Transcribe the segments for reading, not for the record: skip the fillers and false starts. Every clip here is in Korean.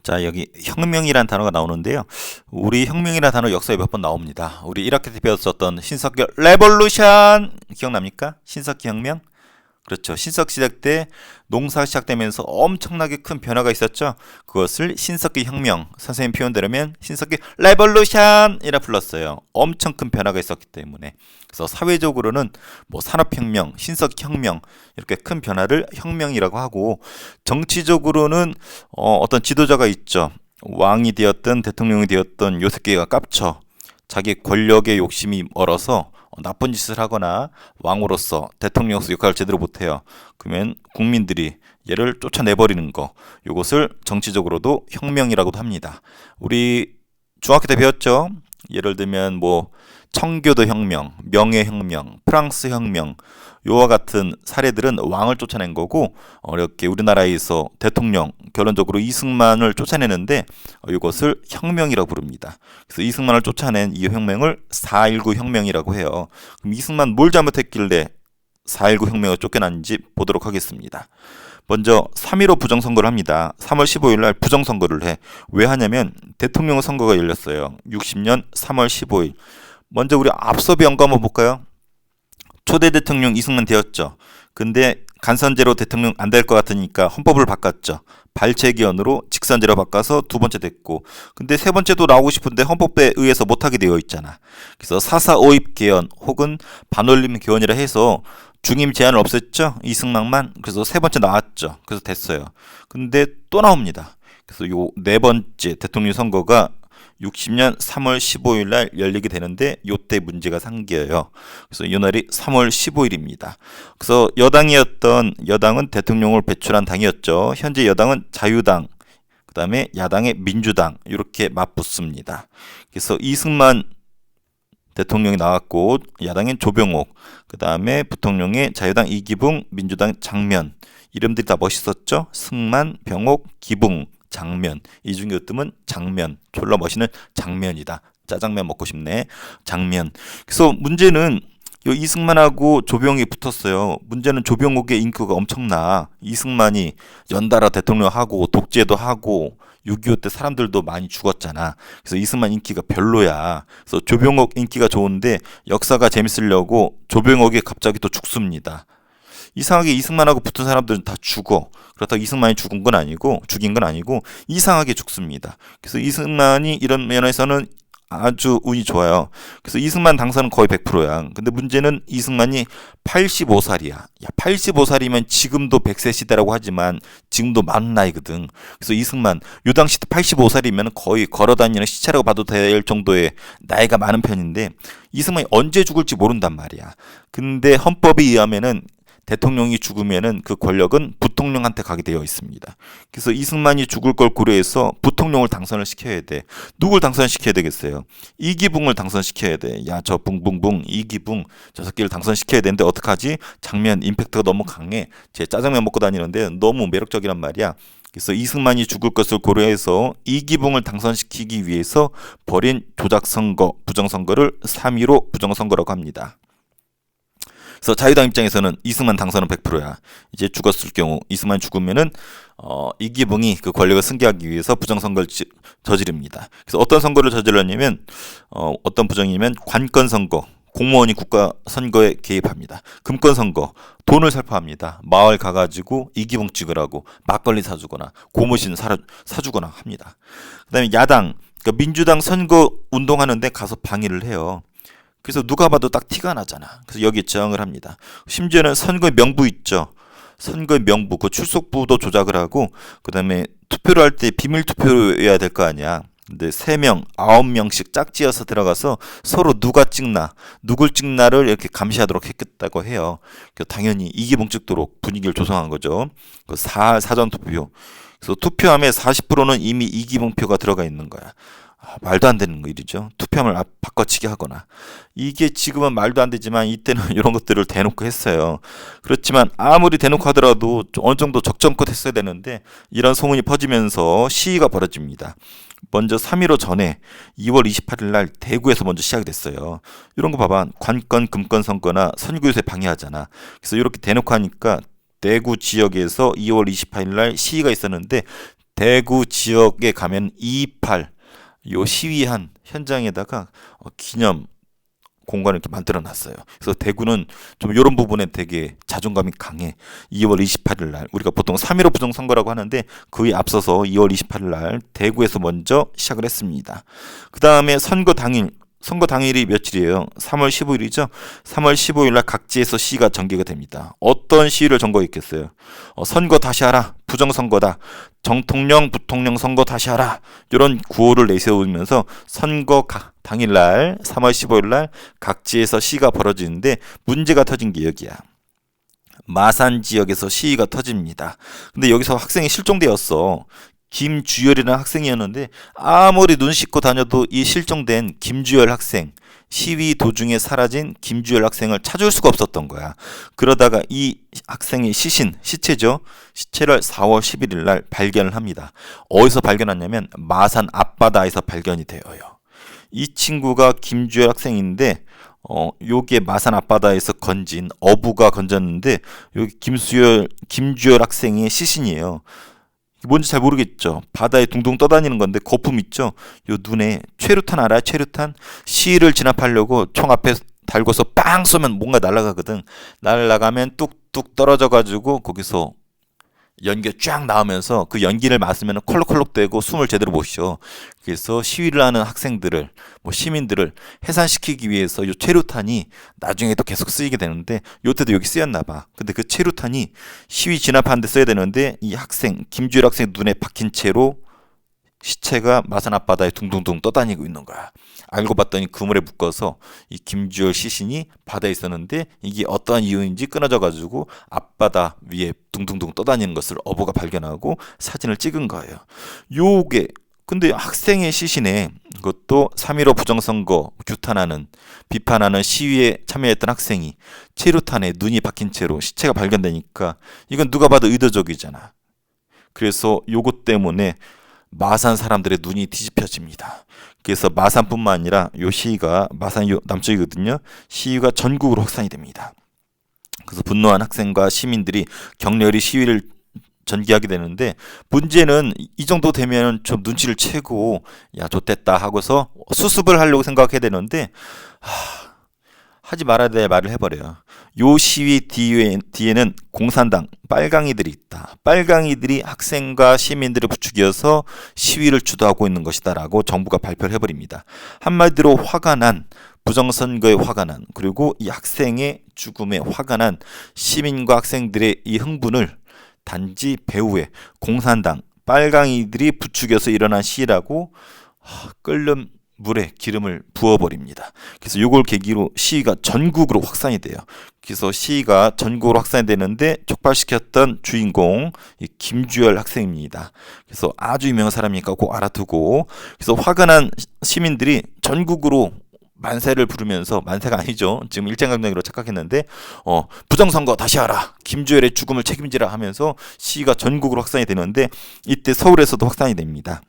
자, 여기 혁명이란 단어가 나오는데요. 우리 혁명이라는 단어 역사에 몇 번 나옵니다. 우리 1학기 때 배웠었던 신석기 레볼루션 기억납니까? 신석기 혁명? 그렇죠. 신석 시대 때 농사 시작되면서 엄청나게 큰 변화가 있었죠. 그것을 신석기 혁명, 선생님 표현대로면 신석기 레볼루션이라 불렀어요. 엄청 큰 변화가 있었기 때문에. 그래서 사회적으로는 뭐 산업혁명, 신석기 혁명 이렇게 큰 변화를 혁명이라고 하고, 정치적으로는 어떤 지도자가 있죠. 왕이 되었든 대통령이 되었든 요새끼가 깝쳐 자기 권력의 욕심이 멀어서 나쁜 짓을 하거나 왕으로서 대통령으로서 역할을 제대로 못해요. 그러면 국민들이 얘를 쫓아내버리는 거, 이것을 정치적으로도 혁명이라고도 합니다. 우리 중학교 때 배웠죠. 예를 들면 뭐 청교도 혁명, 명예혁명, 프랑스 혁명, 요와 같은 사례들은 왕을 쫓아낸 거고, 이렇게 우리나라에서 대통령 결론적으로 이승만을 쫓아내는데 이것을 혁명이라고 부릅니다. 그래서 이승만을 쫓아낸 이 혁명을 4.19 혁명이라고 해요. 그럼 이승만 뭘 잘못했길래 4.19 혁명을 쫓겨났는지 보도록 하겠습니다. 먼저 3.15 부정선거를 합니다. 3월 15일 날 부정선거를 해. 왜 하냐면 대통령 선거가 열렸어요. 60년 3월 15일. 먼저 우리 앞서 배운 거 한번 볼까요? 초대 대통령 이승만 되었죠. 근데 간선제로 대통령 안 될 것 같으니까 헌법을 바꿨죠. 발췌기원으로 직선제로 바꿔서 두 번째 됐고, 근데 세 번째도 나오고 싶은데 헌법에 의해서 못하게 되어 있잖아. 그래서 사사오입 개헌 혹은 반올림 개헌이라 해서 중임 제한을 없앴죠. 이승만만. 그래서 세 번째 나왔죠. 그래서 됐어요. 근데 또 나옵니다. 그래서 요 네 번째 대통령 선거가 60년 3월 15일 날 열리게 되는데 요때 문제가 생겨요. 그래서 이 날이 3월 15일입니다. 그래서 여당은 대통령을 배출한 당이었죠. 현재 여당은 자유당, 그 다음에 야당의 민주당 이렇게 맞붙습니다. 그래서 이승만 대통령이 나왔고 야당엔 조병옥, 그 다음에 부통령의 자유당 이기붕, 민주당 장면. 이름들이 다 멋있었죠. 승만, 병옥, 기붕, 장면. 이 중에 으뜸은 장면. 졸라 멋있는 장면이다. 짜장면 먹고 싶네. 장면. 그래서 문제는 요 이승만하고 조병옥이 붙었어요. 문제는 조병옥의 인기가 엄청나. 이승만이 연달아 대통령하고 독재도 하고 6.25 때 사람들도 많이 죽었잖아. 그래서 이승만 인기가 별로야. 그래서 조병옥 인기가 좋은데 역사가 재밌으려고 조병옥이 갑자기 또 죽습니다. 이상하게 이승만하고 붙은 사람들은 다 죽어. 그렇다고 이승만이 죽인 건 아니고 이상하게 죽습니다. 그래서 이승만이 이런 면에서는 아주 운이 좋아요. 그래서 이승만 당선은 거의 100%야. 근데 문제는 이승만이 85살이야. 야, 85살이면 지금도 100세 시대라고 하지만 지금도 많은 나이거든. 그래서 이승만 요 당시 때 85살이면 거의 걸어다니는 시체라고 봐도 될 정도의 나이가 많은 편인데 이승만이 언제 죽을지 모른단 말이야. 근데 헌법에 의하면은 대통령이 죽으면은 그 권력은 부통령한테 가게 되어 있습니다. 그래서 이승만이 죽을 걸 고려해서 부통령을 당선을 시켜야 돼. 누굴 당선시켜야 되겠어요? 이기붕을 당선시켜야 돼. 야, 저 붕붕붕 이기붕 저 새끼를 당선시켜야 되는데 어떡하지? 장면 임팩트가 너무 강해. 제 짜장면 먹고 다니는데 너무 매력적이란 말이야. 그래서 이승만이 죽을 것을 고려해서 이기붕을 당선시키기 위해서 벌인 조작선거, 부정선거를 3.15 부정선거라고 합니다. 그래서 자유당 입장에서는 이승만 당선은 100%야. 이제 죽었을 경우 이승만 죽으면은 이기붕이 그 권력을 승계하기 위해서 부정선거를 저지릅니다. 그래서 어떤 선거를 저질렀냐면 어떤 부정이면 관건선거, 공무원이 국가 선거에 개입합니다. 금권선거, 돈을 살포합니다. 마을 가가지고 이기붕 찍으라고 막걸리 사주거나 고무신 사주거나 합니다. 그다음에 야당, 그러니까 민주당 선거 운동하는데 가서 방해를 해요. 그래서 누가 봐도 딱 티가 나잖아. 그래서 여기에 저항을 합니다. 심지어는 선거의 명부 있죠. 선거의 명부, 그 출석부도 조작을 하고, 그 다음에 투표를 할 때 비밀 투표여야 될 거 아니야. 근데 3명, 9명씩 짝지어서 들어가서 서로 누가 찍나, 누굴 찍나를 이렇게 감시하도록 했겠다고 해요. 당연히 이기붕 찍도록 분위기를 조성한 거죠. 그 사전 투표. 그래서 투표함에 40%는 이미 이기붕 표가 들어가 있는 거야. 말도 안 되는 일이죠. 투표함을 바꿔치기 하거나. 이게 지금은 말도 안 되지만 이때는 이런 것들을 대놓고 했어요. 그렇지만 아무리 대놓고 하더라도 어느 정도 적정껏 했어야 되는데 이런 소문이 퍼지면서 시위가 벌어집니다. 먼저 3.15 전에 2월 28일 날 대구에서 먼저 시작이 됐어요. 이런 거 봐봐. 관건, 금권 선거나 선거유세 방해하잖아. 그래서 이렇게 대놓고 하니까 대구 지역에서 2월 28일 날 시위가 있었는데 대구 지역에 가면 228 요 시위한 현장에다가 기념 공간을 이렇게 만들어 놨어요. 그래서 대구는 좀 이런 부분에 되게 자존감이 강해. 2월 28일 날 우리가 보통 3.15 부정선거라고 하는데 그에 앞서서 2월 28일 날 대구에서 먼저 시작을 했습니다. 그 다음에 선거 당일이 며칠이에요? 3월 15일이죠. 3월 15일 날 각지에서 시위가 전개가 됩니다. 어떤 시위를 전거했겠어요? 선거 다시 하라. 부정선거다. 정통령, 부통령 선거 다시 하라. 이런 구호를 내세우면서 선거 당일날 3월 15일 날 각지에서 시위가 벌어지는데 문제가 터진 게 여기야. 마산 지역에서 시위가 터집니다. 근데 여기서 학생이 실종되었어. 김주열이라는 학생이었는데 아무리 눈 씻고 다녀도 이 실종된 김주열 학생, 시위 도중에 사라진 김주열 학생을 찾을 수가 없었던 거야. 그러다가 이 학생의 시체죠. 시체를 4월 11일 날 발견을 합니다. 어디서 발견했냐면 마산 앞바다에서 발견이 되어요. 이 친구가 김주열 학생인데 요게 마산 앞바다에서 건진 어부가 건졌는데 여기 김주열 학생의 시신이에요. 뭔지 잘 모르겠죠. 바다에 둥둥 떠다니는 건데 거품 있죠. 요 눈에 최루탄 알아요? 최루탄? 시위를 진압하려고 총 앞에 달고서 빵 쏘면 뭔가 날아가거든. 날아가면 뚝뚝 떨어져 가지고 거기서 연기가 쫙 나오면서 그 연기를 맞으면 콜록콜록 되고 숨을 제대로 못 쉬어. 그래서 시위를 하는 학생들을 시민들을 해산시키기 위해서 이 최루탄이 나중에도 계속 쓰이게 되는데 요때도 여기 쓰였나 봐. 근데 그 최루탄이 시위 진압하는 데 써야 되는데 이 학생 김주열 학생 눈에 박힌 채로 시체가 마산 앞바다에 둥둥둥 떠다니고 있는 거야. 알고 봤더니 그물에 묶어서 이 김주열 시신이 바다에 있었는데 이게 어떠한 이유인지 끊어져 가지고 앞바다 위에 둥둥둥 떠다니는 것을 어부가 발견하고 사진을 찍은 거예요. 요게 근데 학생의 시신에 그것도 3.15 부정선거 비판하는 시위에 참여했던 학생이 체류탄에 눈이 박힌 채로 시체가 발견되니까 이건 누가 봐도 의도적이잖아. 그래서 요것 때문에 마산 사람들의 눈이 뒤집혀집니다. 그래서 마산뿐만 아니라 요 시위가 마산 남쪽이거든요. 시위가 전국으로 확산이 됩니다. 그래서 분노한 학생과 시민들이 격렬히 시위를 전개하게 되는데 문제는 이 정도 되면 좀 눈치를 채고 야 좋댔다 하고서 수습을 하려고 생각해야 되는데 하지 말아야 될 말을 해버려요. 요 시위 뒤에는 공산당 빨강이들이 있다. 빨강이들이 학생과 시민들을 부추겨서 시위를 주도하고 있는 것이다 라고 정부가 발표를 해버립니다. 한마디로 화가 난 부정선거에 화가 난 그리고 이 학생의 죽음에 화가 난 시민과 학생들의 이 흥분을 단지 배후에 공산당 빨강이들이 부추겨서 일어난 시위라고 끓는 물에 기름을 부어버립니다. 그래서 이걸 계기로 시위가 전국으로 확산이 돼요. 그래서 시위가 전국으로 확산이 되는데 촉발시켰던 주인공 이 김주열 학생입니다. 그래서 아주 유명한 사람이니까 꼭 알아두고 그래서 화가 난 시민들이 전국으로 만세를 부르면서 만세가 아니죠. 지금 일제강점기로 착각했는데 부정선거 다시 하라. 김주열의 죽음을 책임지라 하면서 시위가 전국으로 확산이 되는데 이때 서울에서도 확산이 됩니다.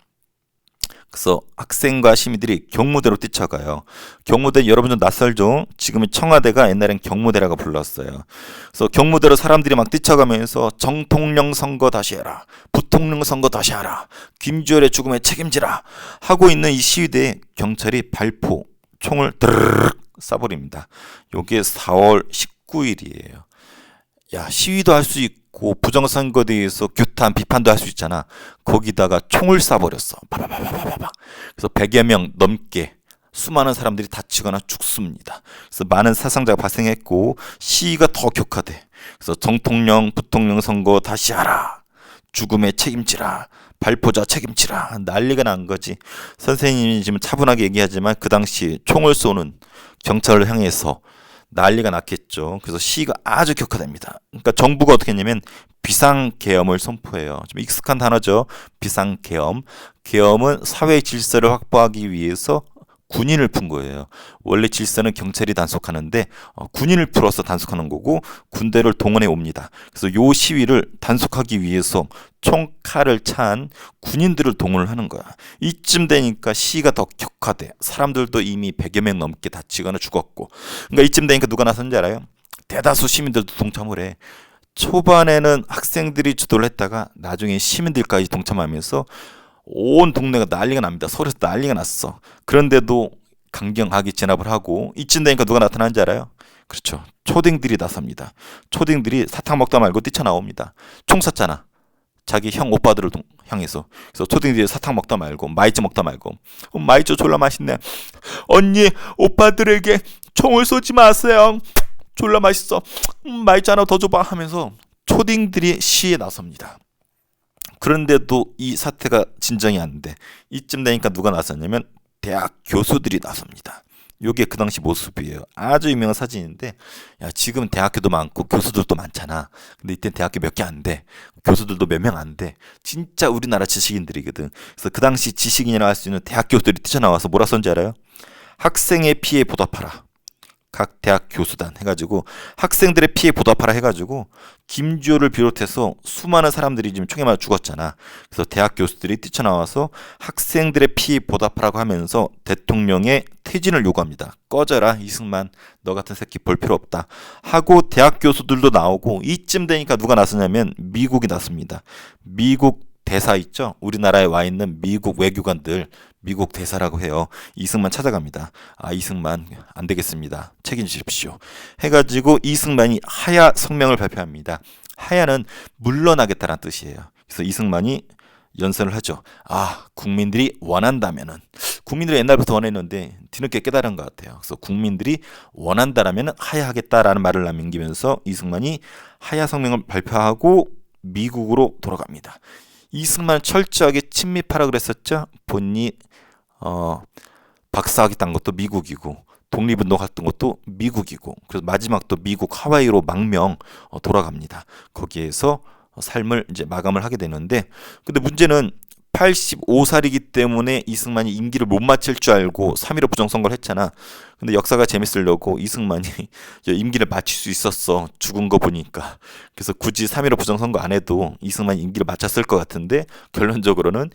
그래서 학생과 시민들이 경무대로 뛰쳐가요. 경무대 여러분 좀 낯설죠? 지금은 청와대가 옛날엔 경무대라고 불렀어요. 그래서 경무대로 사람들이 막 뛰쳐가면서 정통령 선거 다시 해라. 부통령 선거 다시 하라. 김주열의 죽음에 책임지라. 하고 있는 이 시위대에 경찰이 발포, 총을 드르륵 쏴버립니다. 요게 4월 19일이에요. 야, 시위도 할 수 있고 부정선거에 대해서 규탄 비판도 할 수 있잖아. 거기다가 총을 쏴버렸어. 바바바바바바. 그래서 100여 명 넘게 수많은 사람들이 다치거나 죽습니다. 그래서 많은 사상자가 발생했고 시위가 더 격화돼. 그래서 정통령, 부통령 선거 다시 하라. 죽음에 책임지라. 발포자 책임지라. 난리가 난 거지. 선생님이 지금 차분하게 얘기하지만 그 당시 총을 쏘는 경찰을 향해서 난리가 났겠죠. 그래서 시위가 아주 격화됩니다. 그러니까 정부가 어떻게 했냐면 비상계엄을 선포해요. 좀 익숙한 단어죠. 비상계엄. 계엄은 사회 질서를 확보하기 위해서 군인을 푼 거예요. 원래 질서는 경찰이 단속하는데 군인을 풀어서 단속하는 거고 군대를 동원해 옵니다. 그래서 요 시위를 단속하기 위해서 총칼을 찬 군인들을 동원을 하는 거야. 이쯤 되니까 시위가 더 격화돼. 사람들도 이미 100여 명 넘게 다치거나 죽었고. 그러니까 이쯤 되니까 누가 나섰는지 알아요? 대다수 시민들도 동참을 해. 초반에는 학생들이 주도를 했다가 나중에 시민들까지 동참하면서 온 동네가 난리가 납니다. 서울에서 난리가 났어. 그런데도 강경하게 진압을 하고 이쯤 되니까 누가 나타나는지 알아요? 그렇죠. 초딩들이 나섭니다. 초딩들이 사탕 먹다 말고 뛰쳐나옵니다. 총 쐈잖아. 자기 형 오빠들을 향해서. 그래서 초딩들이 사탕 먹다 말고 마이쮸 먹다 말고 마이쮸 졸라 맛있네. 언니 오빠들에게 총을 쏘지 마세요. 졸라 맛있어. 마이쮸 하나 더 줘봐 하면서 초딩들이 시위에 나섭니다. 그런데도 이 사태가 진정이 안 돼. 이쯤 되니까 누가 나섰냐면 대학 교수들이 나섭니다. 요게 그 당시 모습이에요. 아주 유명한 사진인데, 야, 지금 대학교도 많고 교수들도 많잖아. 근데 이때 대학교 몇 개 안 돼. 교수들도 몇 명 안 돼. 진짜 우리나라 지식인들이거든. 그래서 그 당시 지식인이라 할 수 있는 대학 교수들이 뛰쳐나와서 뭐라 썼는지 알아요? 학생의 피해 보답하라. 각 대학 교수단 해가지고 학생들의 피해 보답하라 해가지고 김주호를 비롯해서 수많은 사람들이 지금 총에 맞아 죽었잖아. 그래서 대학 교수들이 뛰쳐나와서 학생들의 피해 보답하라고 하면서 대통령의 퇴진을 요구합니다. 꺼져라 이승만, 너 같은 새끼 볼 필요 없다 하고 대학 교수들도 나오고 이쯤 되니까 누가 나서냐면 미국이 나섭니다. 미국 대사 있죠? 우리나라에 와 있는 미국 외교관들, 미국 대사라고 해요. 이승만 찾아갑니다. 아, 이승만 안 되겠습니다. 책임지십시오. 해가지고 이승만이 하야 성명을 발표합니다. 하야는 물러나겠다는 뜻이에요. 그래서 이승만이 연설을 하죠. 아, 국민들이 원한다면은, 국민들이 옛날부터 원했는데 뒤늦게 깨달은 것 같아요. 그래서 국민들이 원한다라면 하야하겠다라는 말을 남기면서 이승만이 하야 성명을 발표하고 미국으로 돌아갑니다. 이승만은 철저하게 친미파라 그랬었죠. 본인이 박사학위 딴 것도 미국이고 독립운동 했던 것도 미국이고 그래서 마지막 또 미국 하와이로 망명 돌아갑니다. 거기에서 삶을 이제 마감을 하게 되는데 근데 문제는 85살이기 때문에 이승만이 임기를 못 마칠 줄 알고 3.15 부정선거를 했잖아. 근데 역사가 재밌으려고 이승만이 임기를 마칠 수 있었어. 죽은 거 보니까. 그래서 굳이 3.15 부정선거 안 해도 이승만이 임기를 마쳤을 것 같은데 결론적으로는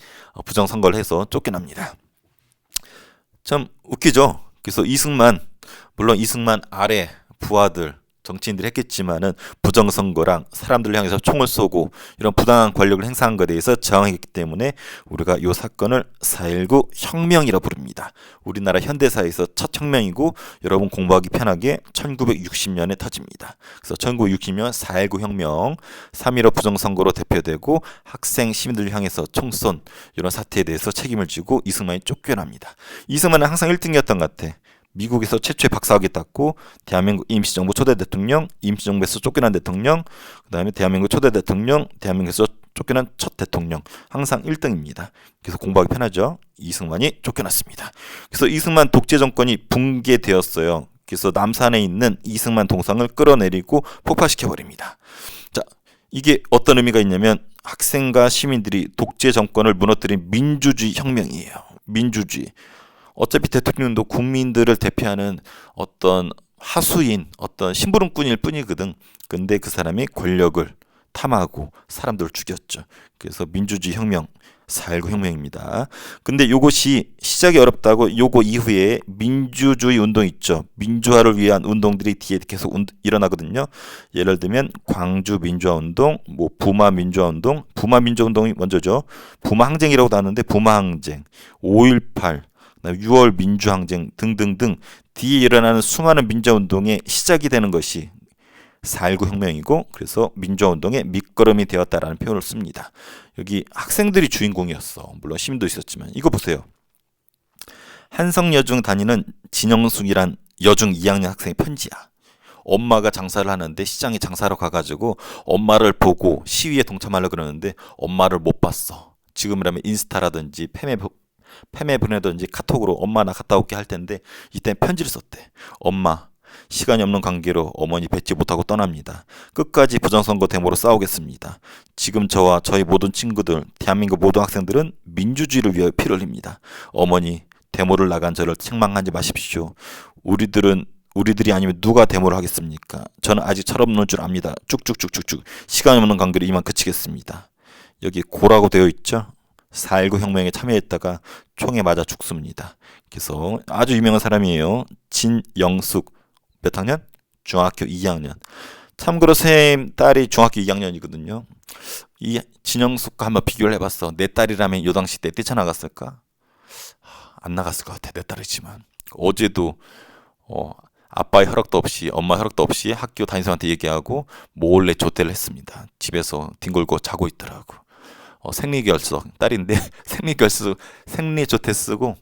부정선거를 해서 쫓겨납니다. 참 웃기죠. 그래서 이승만, 물론 이승만 아래 부하들 정치인들이 했겠지만은 부정선거랑 사람들을 향해서 총을 쏘고 이런 부당한 권력을 행사한 것에 대해서 저항했기 때문에 우리가 이 사건을 4.19 혁명이라 부릅니다. 우리나라 현대사에서 첫 혁명이고 여러분 공부하기 편하게 1960년에 터집니다. 그래서 1960년 4.19 혁명, 3.15 부정선거로 대표되고 학생 시민들을 향해서 총쏜 이런 사태에 대해서 책임을 지고 이승만이 쫓겨납니다. 이승만은 항상 1등이었던 것 같아. 미국에서 최초의 박사학위 땄고 대한민국 임시정부 초대 대통령, 임시정부에서 쫓겨난 대통령, 그 다음에 대한민국 초대 대통령, 대한민국에서 쫓겨난 첫 대통령 항상 1등입니다. 그래서 공부하기 편하죠. 이승만이 쫓겨났습니다. 그래서 이승만 독재 정권이 붕괴되었어요. 그래서 남산에 있는 이승만 동상을 끌어내리고 폭파시켜버립니다. 자, 이게 어떤 의미가 있냐면 학생과 시민들이 독재 정권을 무너뜨린 민주주의 혁명이에요. 민주주의. 어차피 대통령도 국민들을 대표하는 어떤 하수인, 어떤 심부름꾼일 뿐이거든. 근데 그 사람이 권력을 탐하고 사람들을 죽였죠. 그래서 민주주의 혁명, 4.19 혁명입니다. 근데 요것이 시작이 어렵다고 요거 이후에 민주주의 운동 있죠. 민주화를 위한 운동들이 뒤에 계속 일어나거든요. 예를 들면 광주 민주화 운동, 뭐 부마 민주화 운동, 부마 민주화 운동이 먼저죠. 부마 항쟁이라고도 하는데 부마 항쟁, 5.18 6월 민주항쟁 등등등 뒤에 일어나는 수많은 민주화운동의 시작이 되는 것이 4.19 혁명이고 그래서 민주화운동의 밑거름이 되었다라는 표현을 씁니다. 여기 학생들이 주인공이었어. 물론 시민도 있었지만 이거 보세요. 한성여중 다니는 진영숙이란 여중 2학년 학생의 편지야. 엄마가 장사를 하는데 시장에 장사로 가가지고 엄마를 보고 시위에 동참하려고 그러는데 엄마를 못 봤어. 지금이라면 인스타라든지 페메 보내든지 카톡으로 엄마 나 갔다 올게 할 텐데 이때 편지를 썼대. 엄마, 시간이 없는 관계로 어머니 뵙지 못하고 떠납니다. 끝까지 부정선거 데모로 싸우겠습니다. 지금 저와 저희 모든 친구들, 대한민국 모든 학생들은 민주주의를 위하여 피를 흘립니다. 어머니, 데모를 나간 저를 책망하지 마십시오. 우리들이 아니면 누가 데모를 하겠습니까? 저는 아직 철없는 줄 압니다. 쭉쭉쭉쭉쭉. 시간이 없는 관계로 이만 그치겠습니다. 여기 고라고 되어 있죠? 4.19 혁명에 참여했다가 총에 맞아 죽습니다. 그래서 아주 유명한 사람이에요. 진영숙. 몇 학년? 중학교 2학년. 참고로 쌤 딸이 중학교 2학년이거든요. 이 진영숙과 한번 비교를 해봤어. 내 딸이라면 요 당시 때 뛰쳐나갔을까? 안 나갔을 것 같아. 내 딸이지만. 어제도 아빠의 허락도 없이 엄마 허락도 없이 학교 담임선생한테 얘기하고 몰래 조퇴를 했습니다. 집에서 뒹굴고 자고 있더라고. 생리결석 딸인데 생리조퇴 쓰고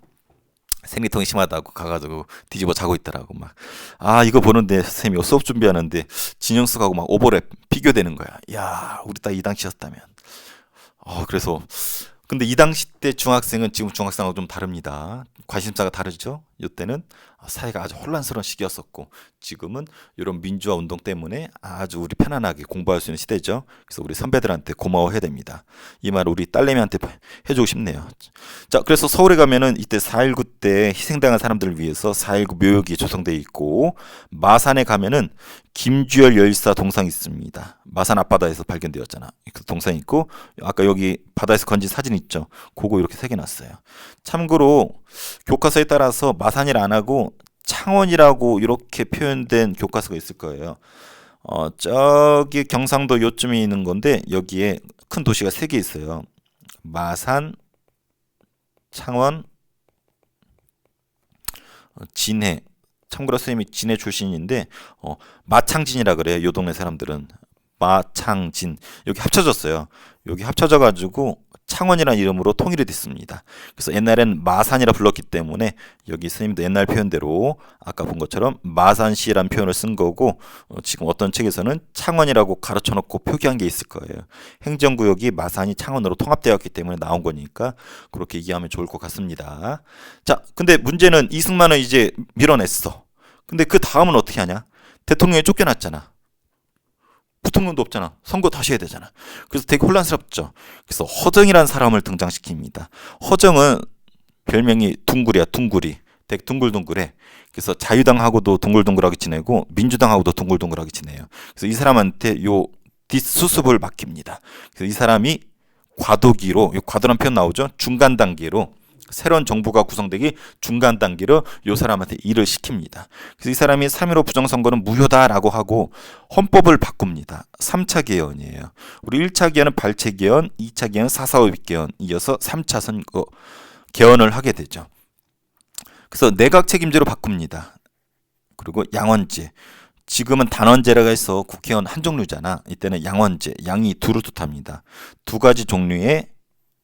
생리통이 심하다고 가가지고 뒤집어 자고 있더라고. 막 이거 보는데 선생님이 수업 준비하는데 진영숙하고 막 오버랩 비교되는 거야. 야, 우리 딸 이 당시였다면. 그래서 근데 이 당시 때 중학생은 지금 중학생하고 좀 다릅니다. 관심사가 다르죠. 이때는 사회가 아주 혼란스러운 시기였었고, 지금은 이런 민주화 운동 때문에 아주 우리 편안하게 공부할 수 있는 시대죠. 그래서 우리 선배들한테 고마워해야 됩니다. 이 말 우리 딸내미한테 해주고 싶네요. 자, 그래서 서울에 가면은 이때 4.19 때 희생당한 사람들을 위해서 4.19 묘역이 조성되어 있고, 마산에 가면은 김주열 열사 동상이 있습니다. 마산 앞바다에서 발견되었잖아. 그 동상이 있고, 아까 여기 바다에서 건진 사진 있죠. 그거 이렇게 새겨놨어요. 참고로 교과서에 따라서 마산이라 안 하고 창원이라고 이렇게 표현된 교과서가 있을 거예요. 저기 경상도 요쯤에 있는 건데 여기에 큰 도시가 3개 있어요. 마산, 창원, 진해. 참고로 선생님이 진해 출신인데 마창진이라 그래요. 요 동네 사람들은 마창진. 여기 합쳐졌어요. 여기 합쳐져 가지고 창원이라는 이름으로 통일이 됐습니다. 그래서 옛날엔 마산이라 불렀기 때문에 여기 선생님도 옛날 표현대로 아까 본 것처럼 마산시라는 표현을 쓴 거고, 지금 어떤 책에서는 창원이라고 가르쳐 놓고 표기한 게 있을 거예요. 행정구역이 마산이 창원으로 통합되었기 때문에 나온 거니까 그렇게 이해하면 좋을 것 같습니다. 자, 근데 문제는 이승만은 이제 밀어냈어. 근데 그 다음은 어떻게 하냐? 대통령이 쫓겨났잖아. 부통령도 없잖아. 선거 다시 해야 되잖아. 그래서 되게 혼란스럽죠. 그래서 허정이라는 사람을 등장시킵니다. 허정은 별명이 둥구리야. 둥구리. 되게 둥글둥글해. 그래서 자유당하고도 둥글둥글하게 지내고 민주당하고도 둥글둥글하게 지내요. 그래서 이 사람한테 요 뒷수습을 맡깁니다. 그래서 이 사람이 과도기로, 과도란 표현 나오죠. 중간 단계로, 새로운 정부가 구성되기 중간 단계로 요 사람한테 일을 시킵니다. 그래서 이 사람이 3.15 부정선거는 무효다라고 하고 헌법을 바꿉니다. 3차 개헌이에요. 우리 1차 개헌은 발췌 개헌, 2차 개헌 4.45 개헌, 이어서 3차 선거 개헌을 하게 되죠. 그래서 내각 책임제로 바꿉니다. 그리고 양원제. 지금은 단원제라고 해서 국회의원 한 종류잖아. 이때는 양원제, 양이 두를 뜻합니다. 두 가지 종류의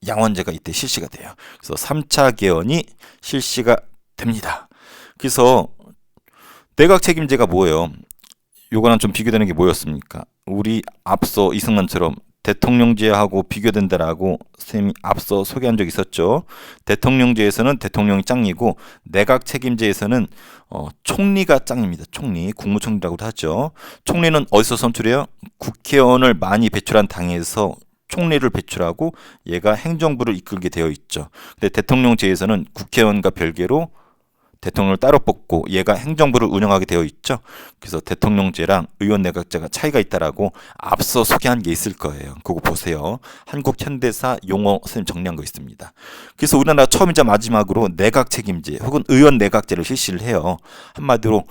양원제가 이때 실시가 돼요. 그래서 3차 개헌이 실시가 됩니다. 그래서 내각 책임제가 뭐예요? 요거랑 좀 비교되는 게 뭐였습니까? 우리 앞서 이승만처럼 대통령제하고 비교된다라고 선생님이 앞서 소개한 적 있었죠. 대통령제에서는 대통령이 짱이고 내각 책임제에서는 총리가 짱입니다. 총리, 국무총리라고도 하죠. 총리는 어디서 선출해요? 국회의원을 많이 배출한 당에서 총리를 배출하고 얘가 행정부를 이끌게 되어 있죠. 근데 대통령제에서는 국회의원과 별개로 대통령을 따로 뽑고 얘가 행정부를 운영하게 되어 있죠. 그래서 대통령제랑 의원 내각제가 차이가 있다라고 앞서 소개한 게 있을 거예요. 그거 보세요. 한국 현대사 용어 선생님 정리한 거 있습니다. 그래서 우리나라 처음이자 마지막으로 내각 책임제 혹은 의원 내각제를 실시를 해요. 한마디로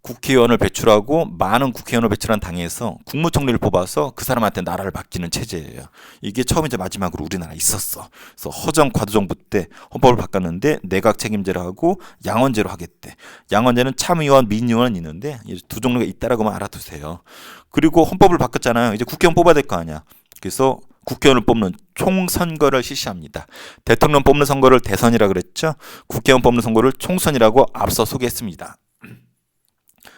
국회의원을 배출하고 많은 국회의원을 배출한 당에서 국무총리를 뽑아서 그 사람한테 나라를 맡기는 체제예요. 이게 처음이자 마지막으로 우리나라에 있었어. 그래서 허정 과도정부 때 헌법을 바꿨는데 내각 책임제로 하고 양원제로 하겠대. 양원제는 참의원, 민의원은 있는데 두 종류가 있다라고만 알아두세요. 그리고 헌법을 바꿨잖아요. 이제 국회의원 뽑아야 될 거 아니야. 그래서 국회의원을 뽑는 총선거를 실시합니다. 대통령 뽑는 선거를 대선이라고 그랬죠. 국회의원 뽑는 선거를 총선이라고 앞서 소개했습니다.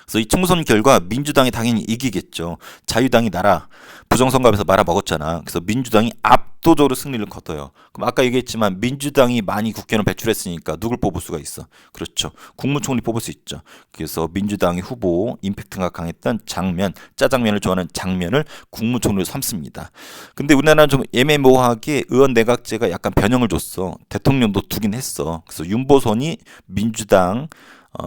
그래서 이 총선 결과 민주당이 당연히 이기겠죠. 자유당이 나라 부정선거하면서 말아먹었잖아. 그래서 민주당이 압도적으로 승리를 거둬요. 그럼 아까 얘기했지만 민주당이 많이 국회의원을 배출했으니까 누굴 뽑을 수가 있어? 그렇죠. 국무총리 뽑을 수 있죠. 그래서 민주당의 후보 임팩트가 강했던 장면, 짜장면을 좋아하는 장면을 국무총리로 삼습니다. 근데 우리나라는 좀 애매모호하게 의원 내각제가 약간 변형을 줬어. 대통령도 두긴 했어. 그래서 윤보선이 민주당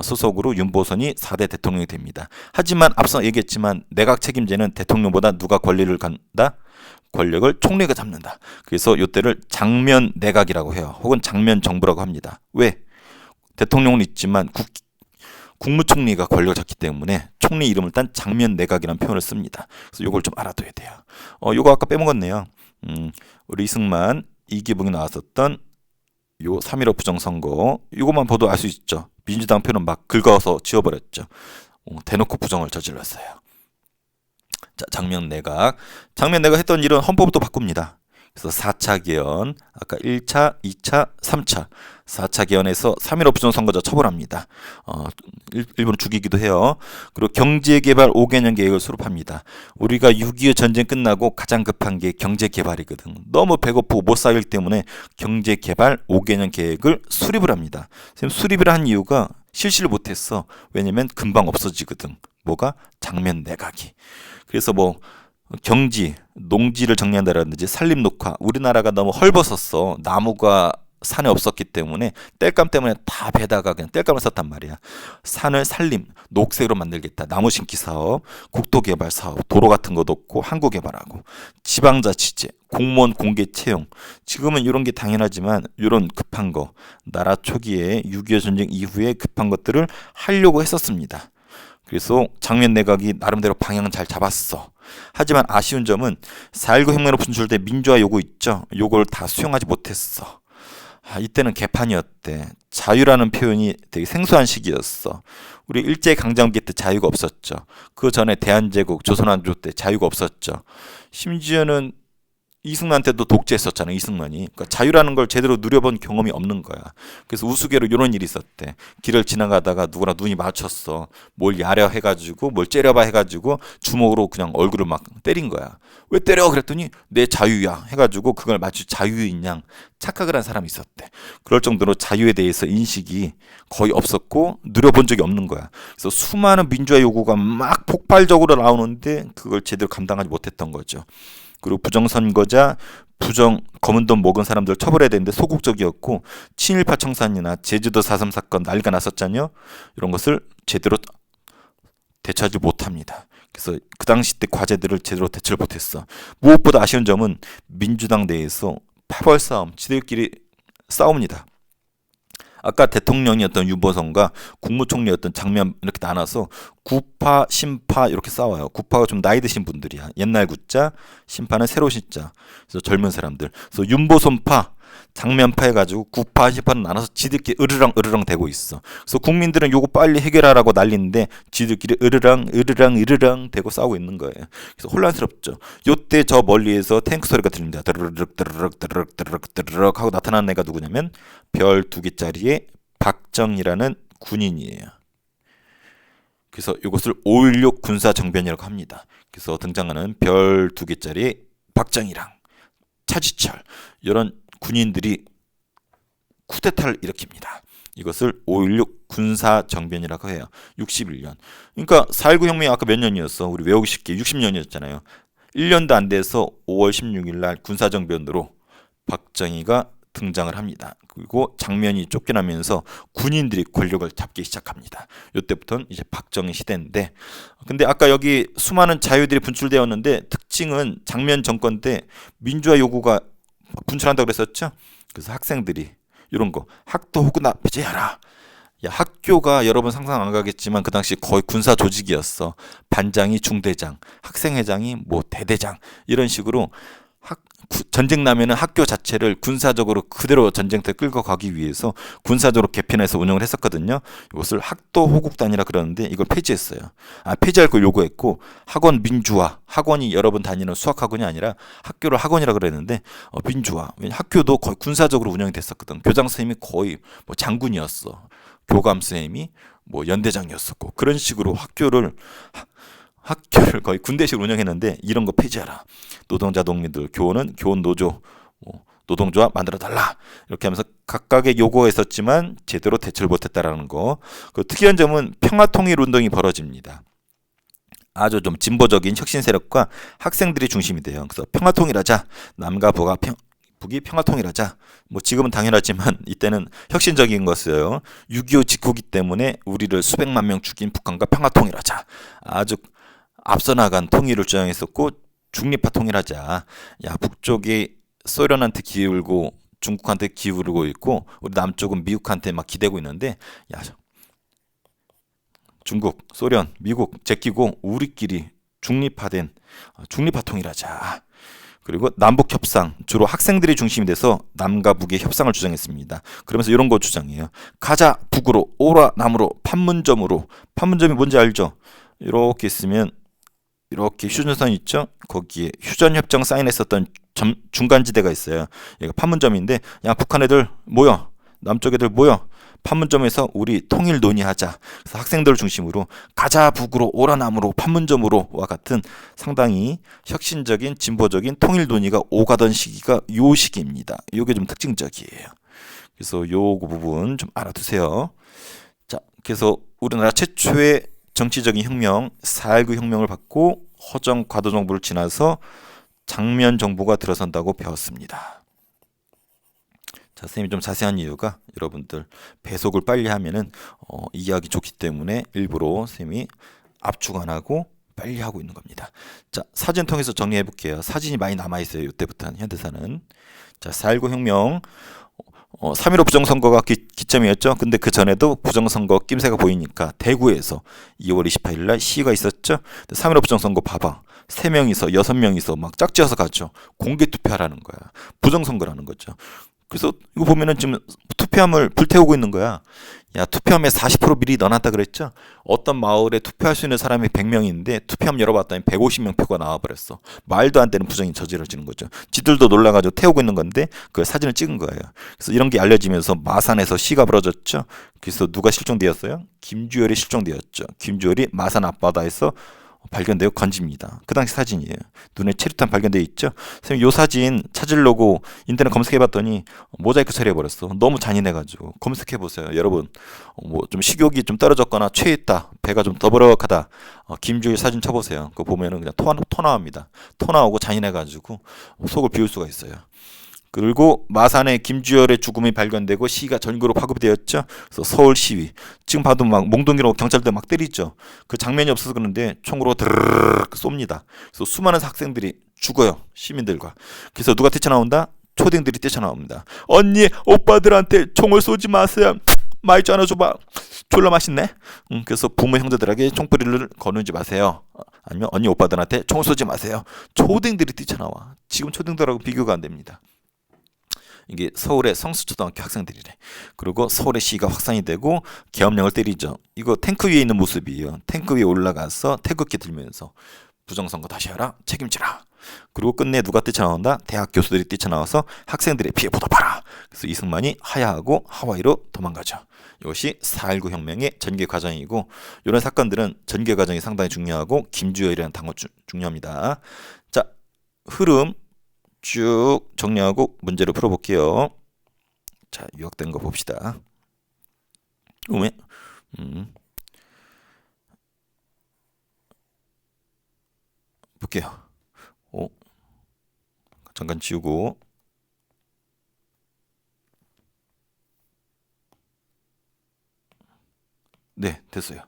소속으로 윤보선이 4대 대통령이 됩니다. 하지만 앞서 얘기했지만 내각 책임제는 대통령보다 누가 권리를 갖다? 권력을 총리가 잡는다. 그래서 이때를 장면 내각이라고 해요. 혹은 장면 정부라고 합니다. 왜? 대통령은 있지만 국무총리가 권력을 잡기 때문에 총리 이름을 딴 장면 내각이라는 표현을 씁니다. 그래서 이걸 좀 알아둬야 돼요. 요거 아까 빼먹었네요. 우리 이승만, 이기붕이 나왔었던 요 3.15 부정선거, 이것만 봐도 알 수 있죠. 민주당 표는 막 긁어서 지워버렸죠. 대놓고 부정을 저질렀어요. 자, 장면 내각 했던 일은 헌법을 또 바꿉니다. 그래서 4차 개헌, 아까 1차, 2차, 3차 4차 개헌에서 3.15 부정선거자 처벌합니다. 일부러 죽이기도 해요. 그리고 경제개발 5개년 계획을 수립합니다. 우리가 6.25 전쟁 끝나고 가장 급한 게 경제개발이거든. 너무 배고프고 못 살기 때문에 경제개발 5개년 계획을 수립을 합니다. 수립을 한 이유가 실시를 못했어. 왜냐면 금방 없어지거든. 뭐가? 장면 내각이. 그래서 뭐 경지, 농지를 정리한다라든지 산림 녹화, 우리나라가 너무 헐벗었어. 나무가 산에 없었기 때문에 땔감 때문에 다 베다가 그냥 땔감을 썼단 말이야. 산을 산림, 녹색으로 만들겠다. 나무 심기 사업, 국토 개발 사업, 도로 같은 것도 없고 항구 개발하고, 지방자치제, 공무원 공개 채용. 지금은 이런 게 당연하지만 이런 급한 거, 나라 초기에 6.25 전쟁 이후에 급한 것들을 하려고 했었습니다. 그래서 장면 내각이 나름대로 방향은 잘 잡았어. 하지만 아쉬운 점은 4.19 혁명으로 분출된 민주화 요구 있죠. 요걸 다 수용하지 못했어. 이때는 개판이었대. 자유라는 표현이 되게 생소한 시기였어. 우리 일제강점기 때 자유가 없었죠. 그 전에 대한제국, 조선왕조 때 자유가 없었죠. 심지어는 이승만한테도 독재했었잖아, 이승만이. 그러니까 자유라는 걸 제대로 누려본 경험이 없는 거야. 그래서 우스개로 이런 일이 있었대. 길을 지나가다가 누구랑 눈이 마주쳤어. 뭘 야려 해가지고, 뭘 째려봐 해가지고 주먹으로 그냥 얼굴을 막 때린 거야. 왜 때려? 그랬더니 내 자유야 해가지고 그걸 마치 자유인 양 착각을 한 사람이 있었대. 그럴 정도로 자유에 대해서 인식이 거의 없었고 누려본 적이 없는 거야. 그래서 수많은 민주화 요구가 막 폭발적으로 나오는데 그걸 제대로 감당하지 못했던 거죠. 그리고 부정선거자, 검은 돈 먹은 사람들 처벌해야 되는데 소극적이었고, 친일파 청산이나 제주도 4.3 사건 난리가 났었잖아요. 이런 것을 제대로 대처하지 못합니다. 그래서 그 당시 때 과제들을 제대로 대처를 못했어. 무엇보다 아쉬운 점은 민주당 내에서 파벌 싸움, 지들끼리 싸웁니다. 아까 대통령이었던 유보선과 국무총리였던 장면 이렇게 나눠서 구파, 신파 이렇게 싸워요. 구파가 좀 나이 드신 분들이야. 옛날 구자, 신파는 새로 신자. 그래서 젊은 사람들. 그래서 윤보선파, 장면파 해가지고 구파, 신파는 나눠서 지들끼리 으르렁 대고 있어. 그래서 국민들은 요거 빨리 해결하라고 난리인데 지들끼리 으르렁 대고 싸우고 있는 거예요. 그래서 혼란스럽죠. 요때 저 멀리에서 탱크 소리가 들립니다. 드르륵 하고 나타나는 애가 누구냐면 별 2개짜리의 박정희라는 군인이에요. 그래서 이것을 5.16 군사정변이라고 합니다. 그래서 등장하는 별 2개짜리의 박정희랑 차지철 이런 군인들이 쿠데타를 일으킵니다. 이것을 5.16 군사정변이라고 해요. 61년. 그러니까 4.19 혁명이 아까 몇 년이었어? 우리 외우기 쉽게 60년이었잖아요. 1년도 안 돼서 5월 16일 날 군사정변으로 박정희가 등장을 합니다. 그리고 장면이 쫓겨나면서 군인들이 권력을 잡기 시작합니다. 이때부터는 이제 박정희 시대인데, 근데 아까 여기 수많은 자유들이 분출되었는데 특징은 장면 정권 때 민주화 요구가 분출한다고 그랬었죠. 그래서 학생들이 이런 거 학도 호구나 배제하라. 야, 학교가 여러분 상상 안 가겠지만 그 당시 거의 군사 조직이었어. 반장이 중대장, 학생회장이 뭐 대대장 이런 식으로 전쟁 나면은 학교 자체를 군사적으로 그대로 전쟁터에 끌고 가기 위해서 군사적으로 개편해서 운영을 했었거든요. 이것을 학도 호국단이라 그러는데 이걸 폐지했어요. 폐지할 걸 요구했고, 학원 민주화, 학원이 여러분 다니는 수학학원이 아니라 학교를 학원이라 그랬는데 민주화. 왜냐 학교도 거의 군사적으로 운영이 됐었거든. 교장 선생님이 거의 뭐 장군이었어. 교감 선생님이 뭐 연대장이었었고 그런 식으로 학교를 거의 군대식으로 운영했는데 이런 거 폐지하라. 노동자 동민들 교원은 교원 노조, 노동조합 만들어달라. 이렇게 하면서 각각의 요구했었지만 제대로 대처를 못했다라는 거. 그 특이한 점은 평화통일운동이 벌어집니다. 아주 좀 진보적인 혁신 세력과 학생들이 중심이 돼요. 그래서 평화통일하자. 남과 북이 평화통일하자. 뭐 지금은 당연하지만 이때는 혁신적인 것이에요. 6.25 직후기 때문에 우리를 수백만 명 죽인 북한과 평화통일하자. 아주 앞서 나간 통일을 주장했었고, 중립화 통일하자. 야, 북쪽이 소련한테 기울고 중국한테 기울고 있고 우리 남쪽은 미국한테 막 기대고 있는데, 야, 중국, 소련, 미국 제끼고 우리끼리 중립화된 중립화 통일하자. 그리고 남북 협상, 주로 학생들이 중심이 돼서 남과 북의 협상을 주장했습니다. 그러면서 이런 거 주장해요. 가자 북으로, 오라 남으로, 판문점으로. 판문점이 뭔지 알죠? 이렇게 있으면 이렇게 휴전선 있죠? 거기에 휴전협정 사인했었던 중간지대가 있어요. 얘가 판문점인데, 야 북한 애들 모여, 남쪽 애들 모여, 판문점에서 우리 통일 논의하자. 그래서 학생들을 중심으로 가자 북으로, 오라 남으로, 판문점으로와 같은 상당히 혁신적인 진보적인 통일 논의가 오가던 시기가 요 시기입니다. 요게 좀 특징적이에요. 그래서 요 부분 좀 알아두세요. 자, 그래서 우리나라 최초의 정치적인 혁명 4.19 혁명을 받고 허정 과도 정부를 지나서 장면 정부가 들어선다고 배웠습니다. 자, 선생님이 좀 자세한 이유가 여러분들 배속을 빨리 하면은 이해하기 좋기 때문에 일부러 선생님이 압축 안 하고 빨리 하고 있는 겁니다. 자, 사진 통해서 정리해 볼게요. 사진이 많이 남아 있어요. 이때부터는 현대사는. 자, 4.19 혁명 3.15 부정선거가 기점이었죠. 근데 그 전에도 부정선거 낌새가 보이니까 대구에서 2월 28일 날 시위가 있었죠. 3.15 부정선거 봐봐. 3명이서 6명이서 막 짝지어서 가죠. 공개 투표하라는 거야. 부정선거라는 거죠. 그래서 이거 보면은 지금 투표함을 불태우고 있는 거야. 야, 투표함에 40% 미리 넣어놨다 그랬죠? 어떤 마을에 투표할 수 있는 사람이 100명인데 투표함 열어봤더니 150명 표가 나와버렸어. 말도 안 되는 부정이 저질러지는 거죠. 지들도 놀라가지고 태우고 있는 건데 그 사진을 찍은 거예요. 그래서 이런 게 알려지면서 마산에서 시가 벌어졌죠. 그래서 누가 실종되었어요? 김주열이 실종되었죠. 김주열이 마산 앞바다에서 발견되어 건집니다. 그 당시 사진이에요. 눈에 체류탄 발견되어 있죠. 선생님 이 사진 찾으려고 인터넷 검색해봤더니 모자이크 처리해버렸어. 너무 잔인해가지고 검색해보세요. 여러분 뭐 좀 식욕이 좀 떨어졌거나 취했다, 배가 좀 더부룩하다, 김주일 사진 쳐보세요. 그거 보면은 그냥 토 나옵니다. 토 나오고 잔인해가지고 속을 비울 수가 있어요. 그리고 마산에 김주열의 죽음이 발견되고 시가 전국으로 파급되었죠. 그래서 서울 시위. 지금 봐도 막 몽둥이로 경찰들 막 때리죠. 그 장면이 없어서 그런데 총으로 드르르 쏩니다. 그래서 수많은 학생들이 죽어요. 시민들과. 그래서 누가 뛰쳐나온다? 초딩들이 뛰쳐나옵니다. 언니, 오빠들한테 총을 쏘지 마세요. 마이쮸 하나 줘봐. 졸라 맛있네. 그래서 부모 형제들에게 총소리를 거누지 마세요. 아니면 언니, 오빠들한테 총을 쏘지 마세요. 초딩들이 뛰쳐나와. 지금 초딩들하고 비교가 안 됩니다. 이게 서울의 성수초등학교 학생들이래. 그리고 서울의 시위가 확산이 되고 계엄령을 때리죠. 이거 탱크 위에 있는 모습이에요. 탱크 위에 올라가서 태극기 들면서 부정선거 다시 하라, 책임지라. 그리고 끝내 누가 뛰쳐나온다? 대학 교수들이 뛰쳐나와서 학생들의 피해 보답하라. 그래서 이승만이 하야하고 하와이로 도망가죠. 이것이 4.19 혁명의 전개 과정이고, 이런 사건들은 전개 과정이 상당히 중요하고 김주열이라는 단어 중요합니다. 자, 흐름 쭉 정리하고 문제를 풀어볼게요. 자, 유학된 거 봅시다. 볼게요. 잠깐 지우고. 네, 됐어요.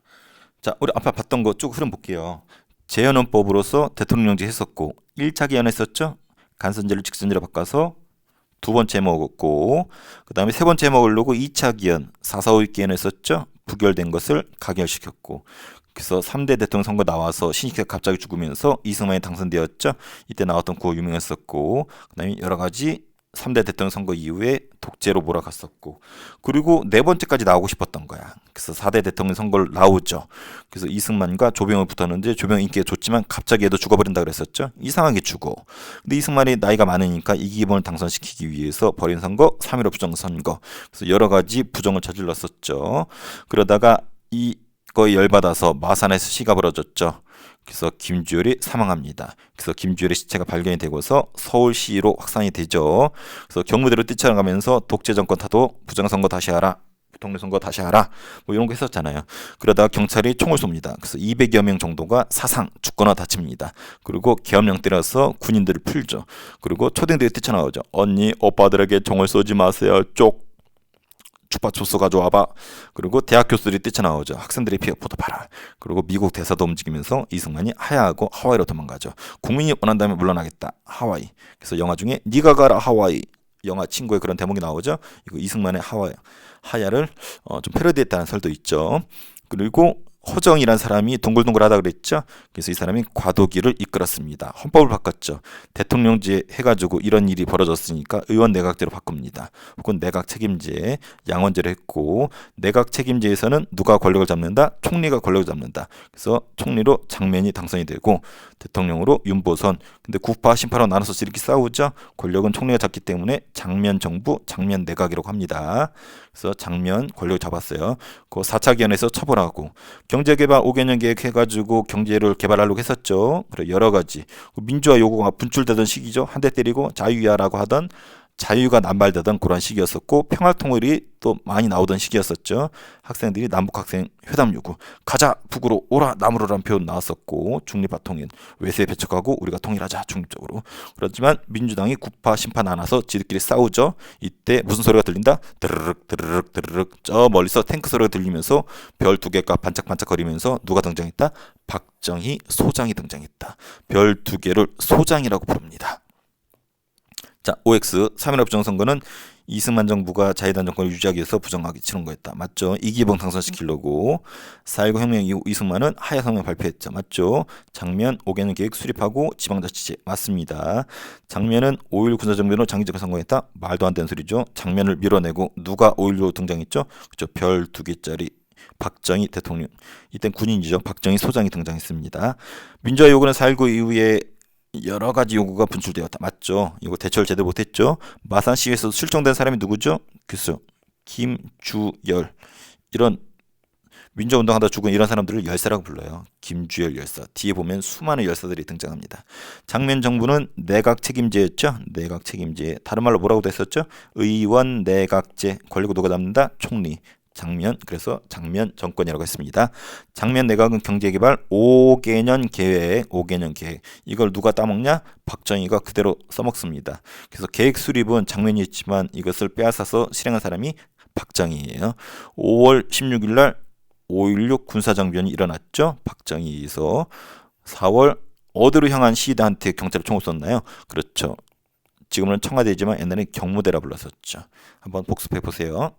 자, 우리 아까 봤던 거 쭉 흐름 볼게요. 재연원법으로서 대통령제 했었고, 1차 개헌했었죠? 간선제를 직선제로 바꿔서 두 번째 먹었고, 그 다음에 세 번째 먹으려고 2차 기현 4.4.5 기현했었죠. 부결된 것을 가결시켰고, 그래서 3대 대통령 선거 나와서 신익희가 갑자기 죽으면서 이승만이 당선되었죠. 이때 나왔던 구호 유명했었고, 그 다음에 여러 가지 3대 대통령 선거 이후에 독재로 몰아갔었고, 그리고 네 번째까지 나오고 싶었던 거야. 그래서 4대 대통령 선거를 나오죠. 그래서 이승만과 조병을 붙었는데 조병 인기가 좋지만 갑자기 얘도 죽어버린다 그랬었죠. 이상하게 죽어. 근데 이승만이 나이가 많으니까 이기범을 당선시키기 위해서 벌인 선거 3.15 부정선거. 그래서 여러 가지 부정을 저질렀었죠. 그러다가 이거에 열받아서 마산에서 시가 벌어졌죠. 그래서 김주열이 사망합니다. 그래서 김주열의 시체가 발견이 되고서 서울시로 확산이 되죠. 그래서 경무대로 뛰쳐나가면서 독재 정권 타도 부정선거 다시 하라, 부통령 선거 다시 하라, 뭐 이런 거 했었잖아요. 그러다가 경찰이 총을 쏩니다. 그래서 200여 명 정도가 사상, 죽거나 다칩니다. 그리고 계엄령 때려서 군인들을 풀죠. 그리고 초딩들이 뛰쳐나오죠. 언니, 오빠들에게 총을 쏘지 마세요. 쪽. 주파초소 가져와봐. 그리고 대학 교수들이 뛰쳐나오죠. 학생들의 피해 보답하라. 그리고 미국 대사도 움직이면서 이승만이 하야하고 하와이로 도망가죠. 국민이 원한다면 물러나겠다. 하와이. 그래서 영화 중에 네가 가라 하와이, 영화 친구의 그런 대목이 나오죠. 이거 이승만의 하야를 좀 패러디했다는 설도 있죠. 그리고 허정이란 사람이 동글동글하다 그랬죠. 그래서 이 사람이 과도기를 이끌었습니다. 헌법을 바꿨죠. 대통령제 해가지고 이런 일이 벌어졌으니까 의원 내각제로 바꿉니다. 혹은 내각 책임제, 양원제로 했고, 내각 책임제에서는 누가 권력을 잡는다? 총리가 권력을 잡는다. 그래서 총리로 장면이 당선이 되고 대통령으로 윤보선. 근데 구파 신파로 나눠서 이렇게 싸우죠. 권력은 총리가 잡기 때문에 장면 정부, 장면 내각이라고 합니다. 그래서 장면 권력을 잡았어요. 그 4차 기원에서 처벌하고 경제개발 5개년 계획 해가지고 경제를 개발하려고 했었죠. 그래 여러 가지 민주화 요구가 분출되던 시기죠. 한 대 때리고 자유야라고 하던 자유가 남발되던 그런 시기였었고 평화통일이 또 많이 나오던 시기였었죠. 학생들이 남북학생 회담 요구 가자 북으로 오라 남으로라는 표현 나왔었고 중립화 통일 외세 배척하고 우리가 통일하자 중립적으로. 그렇지만 민주당이 구파 심파 나눠서 지들끼리 싸우죠. 이때 무슨 소리가 들린다? 드르륵 드르륵 드르륵 저 멀리서 탱크 소리가 들리면서 별 두 개가 반짝반짝거리면서 누가 등장했다? 박정희 소장이 등장했다. 별 두 개를 소장이라고 부릅니다. 자, OX 3.15 부정선거는 이승만 정부가 자유당 정권을 유지하기 위해서 부정하기 치른 거였다. 맞죠? 이기범 당선시키려고 4.19 혁명 이후 이승만은 하야성명 발표했죠. 맞죠? 장면 5개년 계획 수립하고 지방자치제 맞습니다. 장면은 5.16 군사정변으로 장기적 선거했다. 말도 안 되는 소리죠. 장면을 밀어내고 누가 5.16로 등장했죠? 그렇죠. 별 2개짜리 박정희 대통령. 이땐 군인이죠. 박정희 소장이 등장했습니다. 민주화 요구는 4.19 이후에 여러 가지 요구가 분출되었다. 맞죠? 이거 대처를 제대로 못했죠. 마산 시위에서 실종된 사람이 누구죠? 글쎄요. 김주열. 이런 민주화운동하다 죽은 이런 사람들을 열사라고 불러요. 김주열 열사. 뒤에 보면 수많은 열사들이 등장합니다. 장면 정부는 내각 책임제였죠. 내각 책임제. 다른 말로 뭐라고 됐었죠? 의원 내각제. 권력을 누가 잡는다? 총리. 장면, 그래서 장면 정권이라고 했습니다. 장면 내각은 경제개발 5개년 계획, 5개년 계획. 이걸 누가 따먹냐? 박정희가 그대로 써먹습니다. 그래서 계획 수립은 장면이 있지만 이것을 빼앗아서 실행한 사람이 박정희예요. 5월 16일 날 5.16 군사정변이 일어났죠. 박정희에서 4월 어디로 향한 시위대한테 경찰이 총을 쐈나요? 그렇죠. 지금은 청와대지만 옛날에 경무대라 불렀었죠. 한번 복습해 보세요.